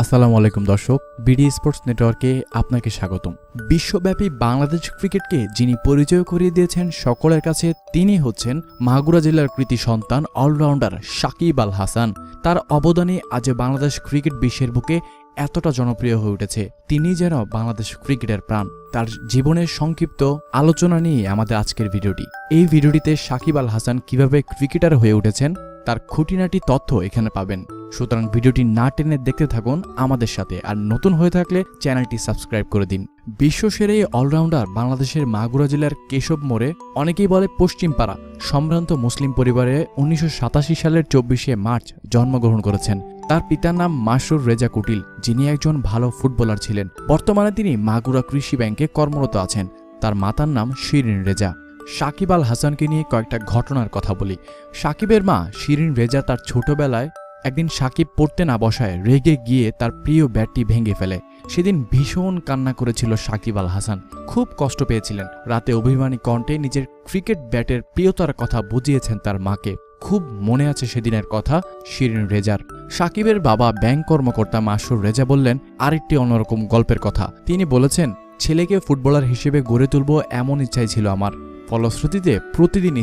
আসসালামু আলাইকুম দর্শক, বিডি স্পোর্টস নেটওয়ার্কে আপনাকে স্বাগতম। বিশ্বব্যাপী বাংলাদেশ ক্রিকেটকে যিনি পরিচয় করিয়ে দিয়েছেন সকলের কাছে, তিনি হচ্ছেন মাগুরা জেলার কৃতি সন্তান অলরাউন্ডার সাকিব আল হাসান। তার অবদানে আজ বাংলাদেশ ক্রিকেট বিশ্বের বুকে এতটা জনপ্রিয় হয়ে উঠেছে। তিনি যেন বাংলাদেশ ক্রিকেটের প্রাণ। তার জীবনের সংক্ষিপ্ত আলোচনা নিয়ে আমাদের আজকের ভিডিওটি। এই ভিডিওটিতে সাকিব আল হাসান কিভাবে ক্রিকেটার হয়ে উঠেছেন তার খুঁটিনাটি তথ্য এখানে পাবেন। সুতরাং ভিডিওটি না টেনে দেখতে থাকুন আমাদের সাথে, আর নতুন হয়ে থাকলে চ্যানেলটি সাবস্ক্রাইব করে দিন। বিশ্বসেরা এই অলরাউন্ডার বাংলাদেশের মাগুরা জেলার কেশব মোড়ে, অনেকেই বলে পশ্চিমপাড়া, সম্ভ্রান্ত মুসলিম পরিবারে 1987 সালের 24শে মার্চ জন্মগ্রহণ করেছেন। তার পিতার নাম মাসরুর রেজা কুটিল, যিনি একজন ভালো ফুটবলার ছিলেন। বর্তমানে তিনি মাগুরা কৃষি ব্যাংকে কর্মরত আছেন। তার মাতার নাম শিরিন রেজা। সাকিব আল হাসানকে নিয়ে কয়েকটা ঘটনার কথা বলি। সাকিবের মা শিরিন রেজা তার ছোটবেলায় একদিন সাকিব পড়তে না বসায় রেগে গিয়ে তার প্রিয় ব্যাটটি ভেঙে ফেলে। সেদিন ভীষণ কান্না করেছিল সাকিব আল হাসান, খুব কষ্ট পেয়েছিলেন। রাতে অভিমানী কণ্ঠে নিজের ক্রিকেট ব্যাটের প্রিয়তার কথা বুঝিয়েছেন তার মাকে। খুব মনে আছে সেদিনের কথা শিরিন রেজার। সাকিবের বাবা ব্যাংক কর্মকর্তা মাসুর রেজা বললেন আরেকটি অন্যরকম গল্পের কথা। তিনি বলেছেন, ছেলেকে ফুটবলার হিসেবে গড়ে তুলব এমন ইচ্ছাই ছিল আমার। ফলশ্রুতিতে প্রতিদিন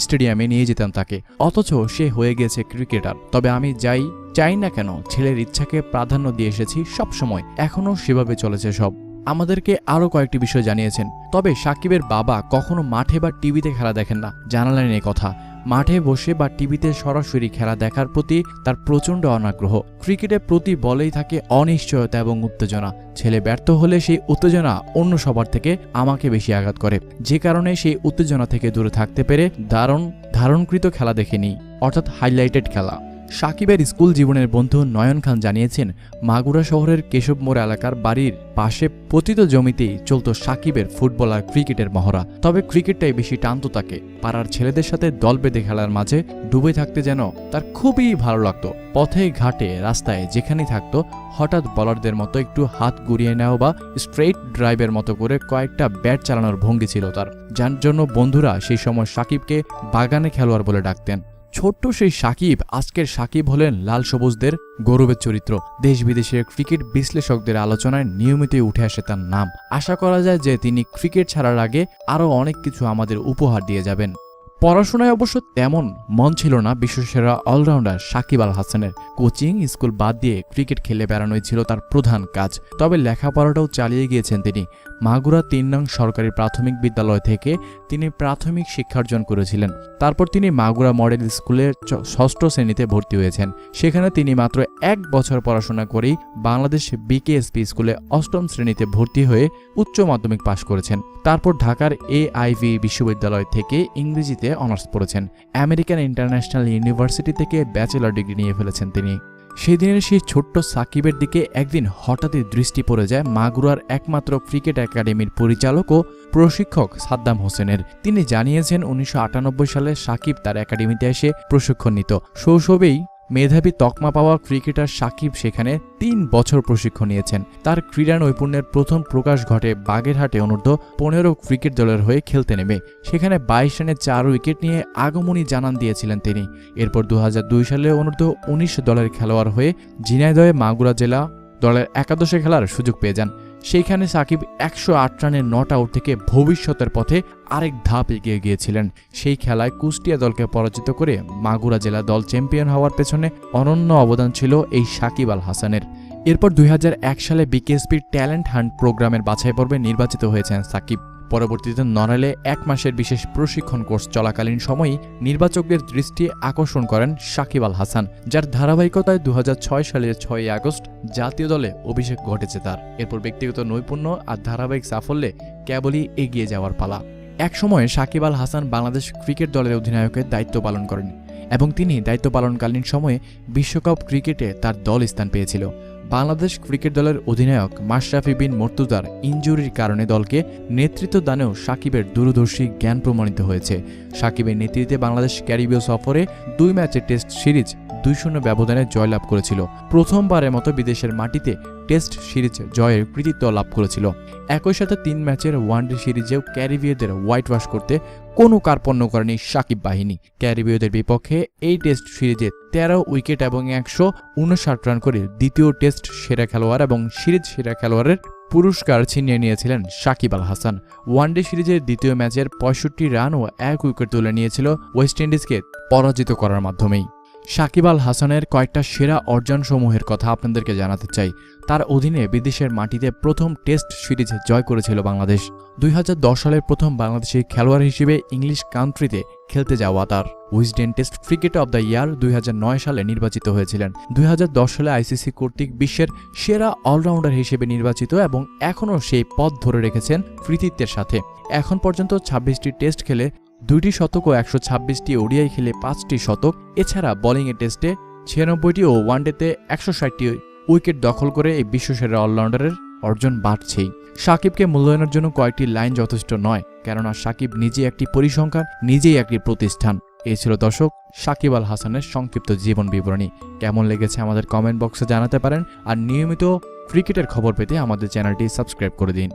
স্টেডিয়ামে নিয়ে যেতাম তাকে, অথচ সে হয়ে গেছে ক্রিকেটার। তবে আমি চাই না কেন, ছেলের ইচ্ছাকে প্রাধান্য দিয়ে এসেছি সবসময়। এখনও সেভাবে চলেছে সব। আমাদেরকে আরও কয়েকটি বিষয় জানিয়েছেন। তবে সাকিবের বাবা কখনো মাঠে বা টিভিতে খেলা দেখেন না, জানালেন এই কথা। মাঠে বসে বা টিভিতে সরাসরি খেলা দেখার প্রতি তার প্রচণ্ড অনাগ্রহ। ক্রিকেটের প্রতি বলেই থাকে অনিশ্চয়তা এবং উত্তেজনা। ছেলে ব্যর্থ হলে সেই উত্তেজনা অন্য সবার থেকে আমাকে বেশি আঘাত করে, যে কারণে সেই উত্তেজনা থেকে দূরে থাকতে পেরে ধারণকৃত খেলা দেখেনি, অর্থাৎ হাইলাইটেড খেলা। সাকিবের স্কুল জীবনের বন্ধু নয়ন খান জানিয়েছেন, মাগুরা শহরের কেশব মোড় এলাকার বাড়ির পাশে পতিত জমিতেই চলত সাকিবের ফুটবল আর ক্রিকেটের মহড়া। তবে ক্রিকেটটাই বেশি টানত তাকে। পাড়ার ছেলেদের সাথে দল বেঁধে খেলার মাঝে ডুবে থাকতে যেন তার খুবই ভালো লাগতো। পথে ঘাটে রাস্তায় যেখানেই থাকতো, হঠাৎ বলারদের মতো একটু হাত গুড়িয়ে নেওয়া বা স্ট্রেইট ড্রাইভের মতো করে কয়েকটা ব্যাট চালানোর ভঙ্গি ছিল তার, যার জন্য বন্ধুরা সেই সময় সাকিবকে বাগানে খেলোয়াড় বলে ডাকতেন। ছোট্ট সেই সাকিব আজকের সাকিব হলেন লাল সবুজদের গৌরবের চরিত্র। দেশ বিদেশের ক্রিকেট বিশ্লেষকদের আলোচনায় নিয়মিতই উঠে আসে তার নাম। আশা করা যায় যে তিনি ক্রিকেট ছাড়ার আগে আরও অনেক কিছু আমাদের উপহার দিয়ে যাবেন। পড়াশোনায় অবশ্য তেমন মন ছিল না বিশ্বসেরা অলরাউন্ডার সাকিব আল হাসানের। কোচিং স্কুল বাদ দিয়ে ক্রিকেট খেলে বেড়ানোই ছিল তার প্রধান কাজ। তবে লেখাপড়াটাও চালিয়ে গিয়েছেন তিনি। মাগুরা ৩ নং সরকারি প্রাথমিক বিদ্যালয় থেকে তিনি প্রাথমিক শিক্ষার্জন করেছিলেন। তারপর তিনি মাগুরা মডেল স্কুলের ৬ষ্ঠ শ্রেণীতে ভর্তি হয়েছেন। সেখানে তিনি মাত্র ১ বছর পড়াশোনা করেই বাংলাদেশ বিকেএসপি স্কুলে ৮ম শ্রেণীতে ভর্তি হয়ে উচ্চ মাধ্যমিক পাশ করেছেন। তারপর ঢাকার AIV বিশ্ববিদ্যালয় থেকে ইংরেজিতে অনার্স পড়েছেন। আমেরিকান ইন্টারন্যাশনাল ইউনিভার্সিটি থেকে ব্যাচেলর ডিগ্রি নিয়ে ফেলেছেন তিনি। সেদিনের সেই ছোট্ট সাকিবের দিকে একদিন হঠাৎই দৃষ্টি পড়ে যায় মাগুরার একমাত্র ক্রিকেট একাডেমির পরিচালক ও প্রশিক্ষক সাদ্দাম হোসেনের। তিনি জানিয়েছেন 1998 সালে সাকিব তার একাডেমিতে এসে প্রশিক্ষণ নিত। শৈশবেই মেধাবী তকমা পাওয়া ক্রিকেটার সাকিব সেখানে ৩ বছর প্রশিক্ষণ নিয়েছেন। তার ক্রীড়া নৈপুণ্যের প্রথম প্রকাশ ঘটে বাগেরহাটে অনূর্ধ্ব 15 ক্রিকেট দলের হয়ে খেলতে নেমে। সেখানে 22 রানে 4 উইকেট নিয়ে আগমনী জানান দিয়েছিলেন তিনি। এরপর 2002 সালে অনূর্ধ্ব 19 দলের খেলোয়াড় হয়ে ঝিনাইদহে মাগুরা জেলা দলের একাদশে খেলার সুযোগ পেয়ে যান। সেইখানে সাকিব 108 রানের নট আউট থেকে ভবিষ্যতের পথে আরেক ধাপ এগিয়ে গিয়েছিলেন। সেই খেলায় কুষ্টিয়া দলকে পরাজিত করে মাগুরা জেলা দল চ্যাম্পিয়ন হওয়ার পেছনে অনন্য অবদান ছিল এই সাকিব আল হাসানের। এরপর 2001 সালে বিকেএসপির ট্যালেন্ট হান্ট প্রোগ্রামের বাছাই পর্বে নির্বাচিত হয়েছেন সাকিব। পরবর্তীতে নড়াইলে 1 মাসের বিশেষ প্রশিক্ষণ কোর্স চলাকালীন সময়ই নির্বাচকদের দৃষ্টি আকর্ষণ করেন সাকিব আল হাসান, যার ধারাবাহিকতায় 2006 সালের 6 আগস্ট জাতীয় দলে অভিষেক ঘটেছে তার। এরপর ব্যক্তিগত নৈপুণ্য আর ধারাবাহিক সাফল্যে কেবলই এগিয়ে যাওয়ার পালা। এক সময়ে সাকিব আল হাসান বাংলাদেশ ক্রিকেট দলের অধিনায়কের দায়িত্ব পালন করেন এবং তিনি দায়িত্ব পালনকালীন সময়ে বিশ্বকাপ ক্রিকেটে তার দল স্থান পেয়েছিল। বাংলাদেশ ক্রিকেট দলের অধিনায়ক মাশরাফি বিন মুর্তজার ইনজুরির কারণে দলকে নেতৃত্ব দানেও সাকিবের দূরদর্শী জ্ঞান প্রমাণিত হয়েছে। সাকিবের নেতৃত্বে বাংলাদেশ ক্যারিবীয় সফরে 2 ম্যাচের টেস্ট সিরিজ 2-0 ব্যবধানে জয়লাভ করেছিল। প্রথমবারের মতো বিদেশের মাটিতে টেস্ট সিরিজ জয়ের কৃতিত্ব লাভ করেছিল। একই সাথে 3 ম্যাচের ওয়ানডে সিরিজেও ক্যারিবীয়দের হোয়াইট ওয়াশ করতে কোনো কার্পণ্য করেনি সাকিব বাহিনী। ক্যারিবীয়দের বিপক্ষে এই টেস্ট সিরিজে 13 উইকেট এবং 159 রান করে দ্বিতীয় টেস্ট সেরা খেলোয়াড় এবং সিরিজ সেরা খেলোয়াড়ের পুরস্কার ছিনিয়ে নিয়েছিলেন সাকিব আল হাসান। ওয়ানডে সিরিজের দ্বিতীয় ম্যাচের 65 রান ও 1 উইকেট তুলে নিয়েছিল ওয়েস্ট ইন্ডিজকে পরাজিত করার মাধ্যমেই। সাকিব আল হাসানের কয়েকটা সেরা অর্জনসমূহের কথা আপনাদেরকে জানাতে চাই। তার অধীনে বিদেশের মাটিতে প্রথম টেস্ট সিরিজ জয় করেছিল বাংলাদেশ। 2010 সালের প্রথম বাংলাদেশি খেলোয়াড় হিসেবে ইংলিশ কান্ট্রিতে খেলতে যাওয়া তার। Wisden test cricket of the year 2009 সালে নির্বাচিত হয়েছিলেন। 2010 সালে আইসিসি কর্তৃক বিশ্বের সেরা অলরাউন্ডার হিসেবে নির্বাচিত এবং এখনও সেই পথ ধরে রেখেছেন কৃতিত্বের সাথে। এখন পর্যন্ত 26টি টেস্ট খেলে 2টি শতক ও 126টি ওডিআই খেলে 5টি শতক, এছাড়া বোলিংয়ে টেস্টে 96টি ও ওয়ানডেতে 160টি উইকেট দখল করে এই বিশ্বসেরা অলরাউন্ডারের অর্জন বাড়ছেই। সাকিবকে মূল্যায়নের জন্য কয়েকটি লাইন যথেষ্ট নয়, কেননা সাকিব নিজেই একটি পরিসংখ্যান, নিজেই একটি প্রতিষ্ঠান। এই ছিল দর্শক সাকিব আল হাসানের সংক্ষিপ্ত জীবন বিবরণী। কেমন লেগেছে আমাদের কমেন্ট বক্সে জানাতে পারেন, আর নিয়মিত ক্রিকেটের খবর পেতে আমাদের চ্যানেলটি সাবস্ক্রাইব করে দিন।